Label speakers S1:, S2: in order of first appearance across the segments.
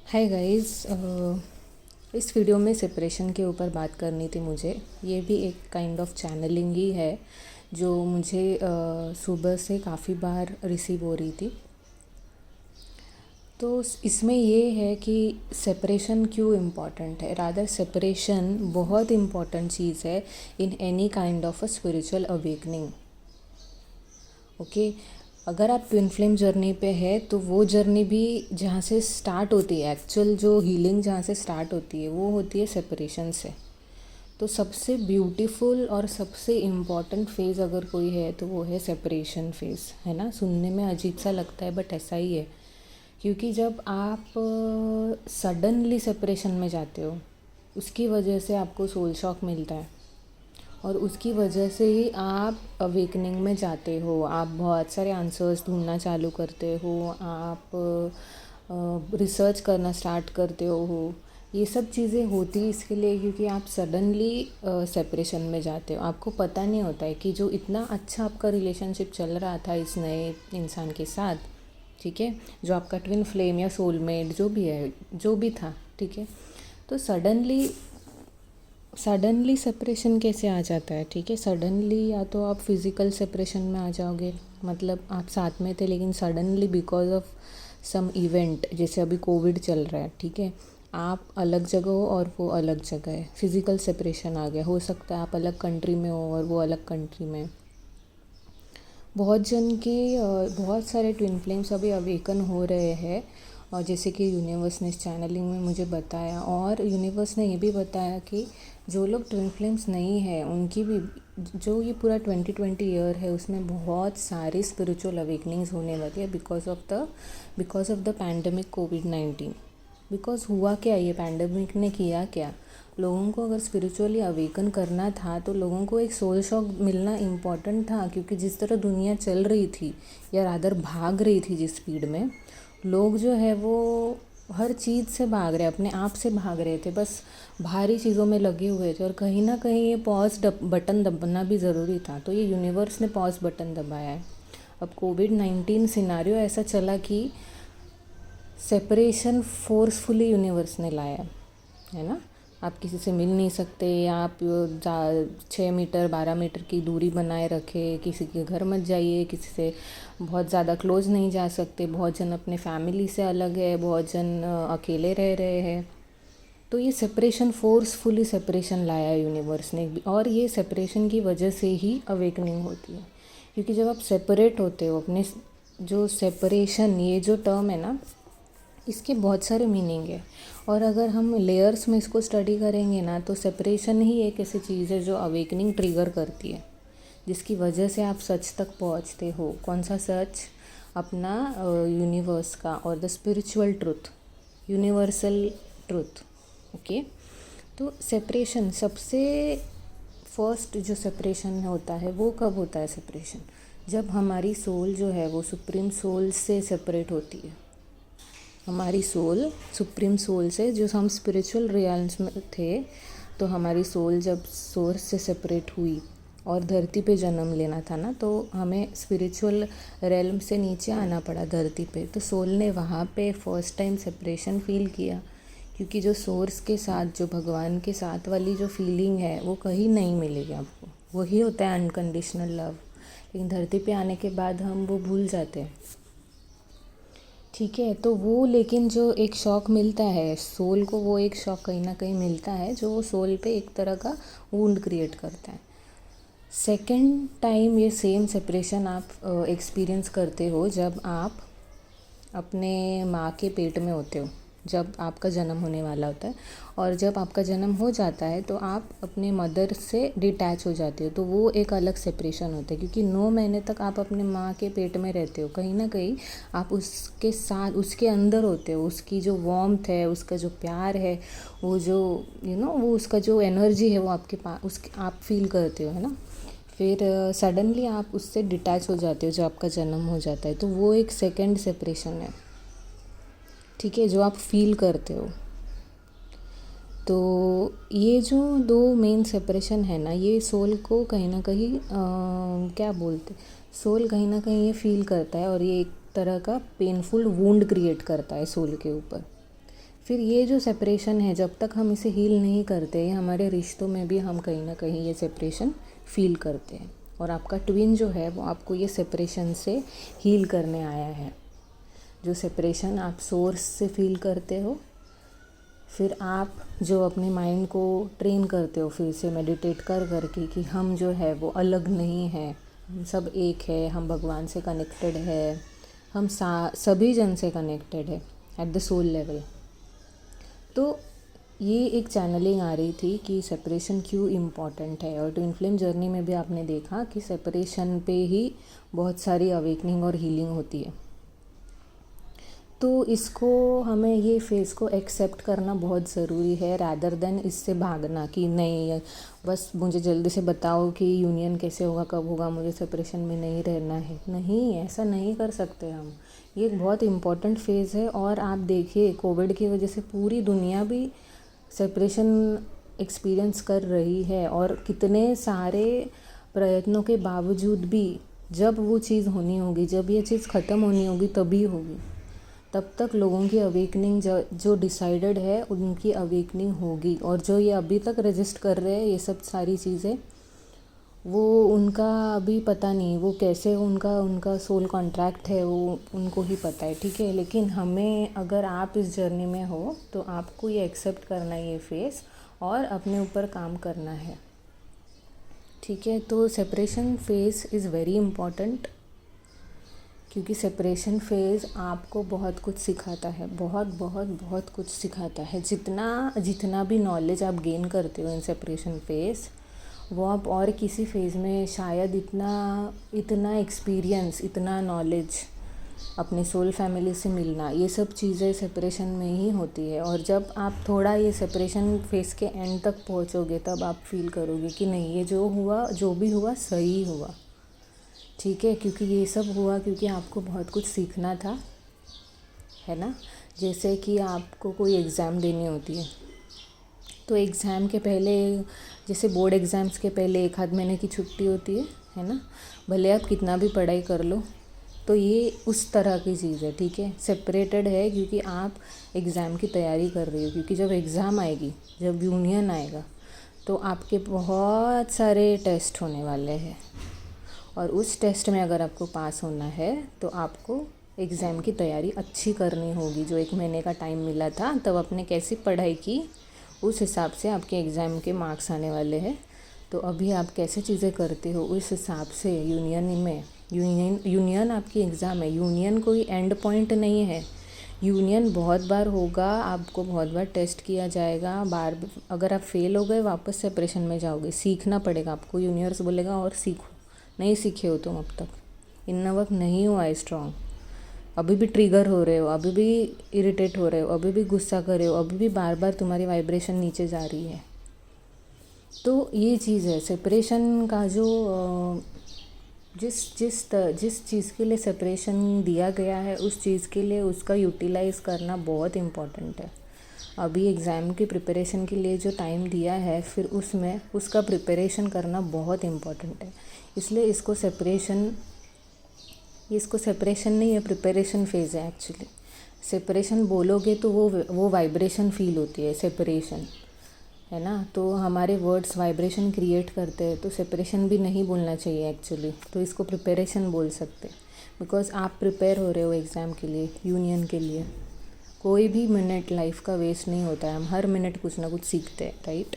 S1: Hi guys. इस video में separation के ऊपर बात करनी थी मुझे। ये भी एक काइंड ऑफ चैनलिंग ही है जो मुझे सुबह से काफ़ी बार रिसीव हो रही थी। तो इसमें ये है कि सेपरेशन क्यों इम्पॉर्टेंट है। रादर सेपरेशन बहुत इम्पॉर्टेंट चीज़ है in any kind of a spiritual awakening. Okay, अगर आप ट्विन फ्लेम जर्नी पे है तो वो जर्नी भी जहाँ से स्टार्ट होती है, एक्चुअल जो हीलिंग जहाँ से स्टार्ट होती है वो होती है सेपरेशन से। तो सबसे ब्यूटीफुल और सबसे इम्पॉर्टेंट फेज़ अगर कोई है तो वो है सेपरेशन फेज़, है ना। सुनने में अजीब सा लगता है बट ऐसा ही है, क्योंकि जब आप सडनली सेपरेशन में जाते हो उसकी वजह से आपको सोल शॉक मिलता है और उसकी वजह से ही आप अवेकनिंग में जाते हो। आप बहुत सारे आंसर्स ढूंढना चालू करते हो, आप रिसर्च करना स्टार्ट करते हो। ये सब चीज़ें होती इसके लिए क्योंकि आप सडनली सेपरेशन में जाते हो। आपको पता नहीं होता है कि जो इतना अच्छा आपका रिलेशनशिप चल रहा था इस नए इंसान के साथ, ठीक है, जो आपका ट्विन फ्लेम या सोलमेट जो भी है, जो भी था, ठीक है, तो सडनली सेपरेशन कैसे आ जाता है। ठीक है, सडनली या तो आप फिज़िकल सेपरेशन में आ जाओगे, मतलब आप साथ में थे लेकिन suddenly because of some event, जैसे अभी कोविड चल रहा है, ठीक है, आप अलग जगह हो और वो अलग जगह है, फिज़िकल सेपरेशन आ गया। हो सकता है आप अलग कंट्री में हो और वो अलग कंट्री में। बहुत जन के बहुत सारे ट्विन फ्लेम्स अभी अवेकन हो रहे हैं, और जैसे कि यूनिवर्स ने इस चैनलिंग में मुझे बताया, और यूनिवर्स ने ये भी बताया कि जो लोग ट्विन फ्लेम्स नहीं है उनकी भी जो ये पूरा 2020 ईयर है उसमें बहुत सारी स्पिरिचुअल अवेकनिंग्स होने वाली है because of the pandemic covid. Because हुआ क्या, ये पैंडमिक ने किया क्या, लोगों को अगर स्पिरिचुअली अवेकन करना था तो लोगों को एक सोल शॉक मिलना इम्पॉर्टेंट था, क्योंकि जिस तरह दुनिया चल रही थी या रादर भाग रही थी जिस स्पीड में, लोग जो है वो हर चीज़ से भाग रहे, अपने आप से भाग रहे थे, बस भारी चीज़ों में लगे हुए थे। और कहीं ना कहीं ये पॉज बटन दबाना भी ज़रूरी था, तो ये यूनिवर्स ने पॉज बटन दबाया है। अब कोविड-19 सिनारियो ऐसा चला कि सेपरेशन फोर्सफुली यूनिवर्स ने लाया है ना। आप किसी से मिल नहीं सकते, आप 6 मीटर 12 मीटर की दूरी बनाए रखे, किसी के घर मत जाइए, किसी से बहुत ज़्यादा क्लोज नहीं जा सकते, बहुत जन अपने फैमिली से अलग है, बहुत जन अकेले रह रहे हैं। तो ये सेपरेशन, फोर्सफुली सेपरेशन लाया है यूनिवर्स ने, और ये सेपरेशन की वजह से ही अवेकनिंग होती है। क्योंकि जब आप सेपरेट होते हो अपने, जो सेपरेशन ये जो टर्म है ना, इसके बहुत सारे मीनिंग है, और अगर हम लेयर्स में इसको स्टडी करेंगे ना तो सेपरेशन ही एक ऐसी चीज़ है जो अवेकनिंग ट्रिगर करती है, जिसकी वजह से आप सच तक पहुंचते हो। कौन सा सच? अपना यूनिवर्स का, और the spiritual truth, universal truth. Okay, तो सेपरेशन सबसे फर्स्ट जो सेपरेशन होता है वो कब होता है? सेपरेशन जब हमारी सोल जो है वो सुप्रीम सोल से सेपरेट होती है। हमारी सोल सुप्रीम सोल से, जो हम स्पिरिचुअल रियल्स में थे, तो हमारी सोल जब सोर्स से सेपरेट हुई और धरती पे जन्म लेना था ना, तो हमें स्पिरिचुअल रेल्म से नीचे आना पड़ा धरती पे। तो सोल ने वहाँ पे फर्स्ट टाइम सेपरेशन फील किया, क्योंकि जो सोर्स के साथ, जो भगवान के साथ वाली जो फीलिंग है वो कहीं नहीं मिलेगी आपको। वही होता है अनकंडीशनल लव, लेकिन धरती पे आने के बाद हम वो भूल जाते हैं। ठीक है, तो वो, लेकिन जो एक शॉक मिलता है सोल को, वो एक शॉक कहीं ना कहीं मिलता है जो सोल पे एक तरह का वुंड क्रिएट करता है। सेकेंड टाइम ये सेम सेपरेशन आप एक्सपीरियंस करते हो जब आप अपने माँ के पेट में होते हो, जब आपका जन्म होने वाला होता है, और जब आपका जन्म हो जाता है तो आप अपने मदर से डिटैच हो जाते हो। तो वो एक अलग सेपरेशन होता है, क्योंकि 9 महीने तक आप अपने माँ के पेट में रहते हो, कहीं ना कहीं आप उसके साथ, उसके अंदर होते हो। उसकी जो वार्मथ है, उसका जो प्यार है, वो जो वो उसका जो एनर्जी है वो आपके पास, उसके आप फील करते हो, है ना। फिर सडनली आप उससे डिटैच हो जाते हो जब आपका जन्म हो जाता है, तो वो एक सेकेंड सेपरेशन है, ठीक है, जो आप फील करते हो। तो ये जो दो मेन सेपरेशन है ना, ये सोल को कहीं ना कहीं क्या बोलते, सोल कहीं ना कहीं ये फील करता है, और ये एक तरह का पेनफुल वुंड क्रिएट करता है सोल के ऊपर। फिर ये जो सेपरेशन है, जब तक हम इसे हील नहीं करते, हमारे रिश्तों में भी हम कहीं ना कहीं ये सेपरेशन फील करते हैं। और आपका ट्विन जो है वो आपको ये सेपरेशन से हील करने आया है। जो सेपरेशन आप सोर्स से फील करते हो, फिर आप जो अपने माइंड को ट्रेन करते हो फिर से मेडिटेट कर करके कि हम जो है वो अलग नहीं हैं, हम सब एक है, हम भगवान से कनेक्टेड है, हम सभी जन से कनेक्टेड है एट द सोल लेवल। तो ये एक चैनलिंग आ रही थी कि सेपरेशन क्यों इम्पॉर्टेंट है। और ट्विन फ्लेम जर्नी में भी आपने देखा कि सेपरेशन पे ही बहुत सारी अवेकनिंग और हीलिंग होती है। तो इसको हमें ये फेज़ को एक्सेप्ट करना बहुत ज़रूरी है, रैदर देन इससे भागना कि नहीं बस मुझे जल्दी से बताओ कि यूनियन कैसे होगा, कब होगा, मुझे सेपरेशन में नहीं रहना है। नहीं, ऐसा नहीं कर सकते हम। ये एक बहुत इम्पॉर्टेंट फेज़ है। और आप देखिए कोविड की वजह से पूरी दुनिया भी सेपरेशन एक्सपीरियंस कर रही है, और कितने सारे प्रयत्नों के बावजूद भी जब वो चीज़ होनी होगी, जब ये चीज़ ख़त्म होनी होगी तभी होगी। तब तक लोगों की अवेकनिंग जो डिसाइडेड है उनकी अवेकनिंग होगी। और जो ये अभी तक रजिस्ट कर रहे हैं ये सब सारी चीज़ें, वो उनका अभी पता नहीं वो कैसे उनका सोल कॉन्ट्रैक्ट है, वो उनको ही पता है, ठीक है। लेकिन हमें, अगर आप इस जर्नी में हो तो आपको ये एक्सेप्ट करना है ये फेस, और अपने ऊपर काम करना है, ठीक है। तो separation face is very important, क्योंकि सेपरेशन फेज़ आपको बहुत कुछ सिखाता है, बहुत बहुत बहुत कुछ सिखाता है। जितना भी नॉलेज आप गेन करते हो इन सेपरेशन फेज़, वो आप और किसी फेज़ में शायद इतना एक्सपीरियंस, इतना नॉलेज, अपने सोल फैमिली से मिलना, ये सब चीज़ें सेपरेशन में ही होती है। और जब आप थोड़ा ये सेपरेशन फेज़ के एंड तक पहुँचोगे तब आप फील करोगे कि नहीं, ये जो भी हुआ सही हुआ, ठीक है। क्योंकि ये सब हुआ क्योंकि आपको बहुत कुछ सीखना था, है ना। जैसे कि आपको कोई एग्ज़ाम देनी होती है, तो एग्ज़ाम के पहले, जैसे बोर्ड एग्ज़ाम्स के पहले 1 आध महीने की छुट्टी होती है ना। भले आप कितना भी पढ़ाई कर लो, तो ये उस तरह की चीज़ है, ठीक है। सेपरेटेड है क्योंकि आप एग्ज़ाम की तैयारी कर रही हो। क्योंकि जब एग्ज़ाम आएगी, जब यूनियन आएगा, तो आपके बहुत सारे टेस्ट होने वाले हैं, और उस टेस्ट में अगर आपको पास होना है तो आपको एग्ज़ाम की तैयारी अच्छी करनी होगी। जो 1 महीने का टाइम मिला था, तब आपने कैसी पढ़ाई की, उस हिसाब से आपके एग्ज़ाम के मार्क्स आने वाले हैं। तो अभी आप कैसे चीज़ें करते हो उस हिसाब से यूनियन आपकी एग्ज़ाम है। यूनियन कोई एंड पॉइंट नहीं है। यूनियन बहुत बार होगा, आपको बहुत बार टेस्ट किया जाएगा, अगर आप फेल हो गए वापस सेपरेशन में जाओगे, सीखना पड़ेगा आपको। यूनिवर्स बोलेगा और सीखो, नहीं सीखे हो तुम, अब तक इतना वक्त नहीं हुआ है स्ट्रॉन्ग, अभी भी ट्रिगर हो रहे हो, अभी भी इरिटेट हो रहे हो, अभी भी गुस्सा कर रहे हो, अभी भी बार बार तुम्हारी वाइब्रेशन नीचे जा रही है। तो ये चीज़ है सेपरेशन का, जो जिस चीज़ के लिए सेपरेशन दिया गया है उस चीज़ के लिए उसका यूटिलाइज़ करना बहुत इम्पॉर्टेंट है। अभी एग्ज़ाम की प्रिपरेशन के लिए जो टाइम दिया है, फिर उसमें उसका प्रिपरेशन करना बहुत इम्पॉर्टेंट है। इसलिए इसको सेपरेशन नहीं है, प्रिपरेशन फेज़ है एक्चुअली। सेपरेशन बोलोगे तो वो वाइब्रेशन फील होती है, सेपरेशन, है ना। तो हमारे वर्ड्स वाइब्रेशन क्रिएट करते हैं, तो सेपरेशन भी नहीं बोलना चाहिए एक्चुअली, तो इसको प्रिपरेशन बोल सकते हैं। बिकॉज आप प्रिपेयर हो रहे हो एग्ज़ाम के लिए, यूनियन के लिए। कोई भी मिनट लाइफ का वेस्ट नहीं होता है, हम हर मिनट कुछ ना कुछ सीखते हैं, राइट।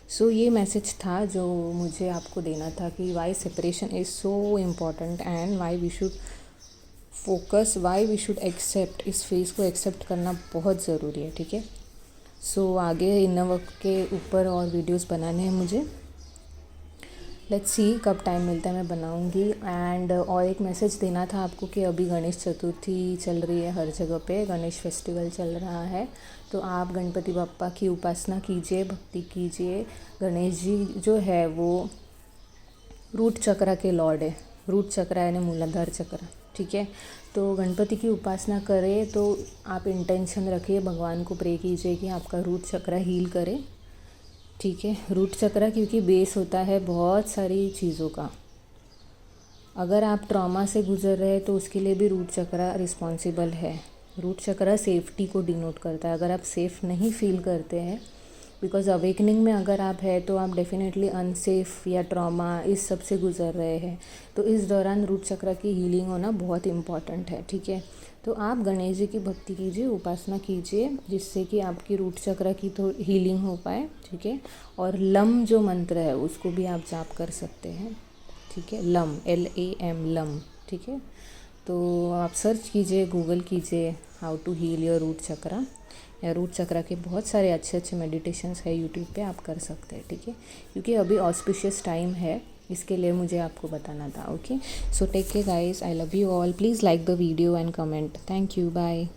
S1: सो ये मैसेज था जो मुझे आपको देना था कि why separation is so important, and why we should focus, why we should accept, इस फेज़ को एक्सेप्ट करना बहुत ज़रूरी है, ठीक है। सो आगे इनर वर्क के ऊपर और वीडियोस बनाने हैं मुझे, लेट्स सी कब टाइम मिलता है मैं बनाऊंगी। एंड और एक मैसेज देना था आपको कि अभी गणेश चतुर्थी चल रही है, हर जगह पे गणेश फेस्टिवल चल रहा है, तो आप गणपति बप्पा की उपासना कीजिए, भक्ति कीजिए। गणेश जी जो है वो रूट चक्र के लॉर्ड है, रूट चक्र यानी मूलाधार चक्र, ठीक है। तो गणपति की उपासना करें तो आप इंटेंशन रखिए, भगवान को प्रे कीजिए कि आपका रूट चक्र हील करे, ठीक है। रूट चक्र क्योंकि बेस होता है बहुत सारी चीज़ों का। अगर आप ट्रॉमा से गुजर रहे हैं तो उसके लिए भी रूट चक्र रिस्पॉन्सिबल है। रूट चक्रा सेफ्टी को डिनोट करता है। अगर आप सेफ़ नहीं फील करते हैं, बिकॉज अवेकनिंग में अगर आप है तो आप डेफिनेटली अनसेफ या ट्रॉमा इस सब से गुजर रहे हैं, तो इस दौरान रूट चक्र की हीलिंग होना बहुत इम्पॉर्टेंट है। ठीक है, तो आप गणेश जी की भक्ति कीजिए, उपासना कीजिए, जिससे कि आपकी रूट चक्र की तो हीलिंग हो पाए। ठीक है, और लम जो मंत्र है उसको भी आप जाप कर सकते हैं। ठीक है, लम, LAM, लम। ठीक है, तो आप सर्च कीजिए, गूगल कीजिए how to heal your root chakra, या रूट चक्रा के बहुत सारे अच्छे अच्छे मेडिटेशंस है यूट्यूब पे, आप कर सकते हैं। ठीक है, क्योंकि अभी ऑस्पिशियस टाइम है, इसके लिए मुझे आपको बताना था। Okay, so take care guys, I love you all, please like the video and comment. Thank you, bye.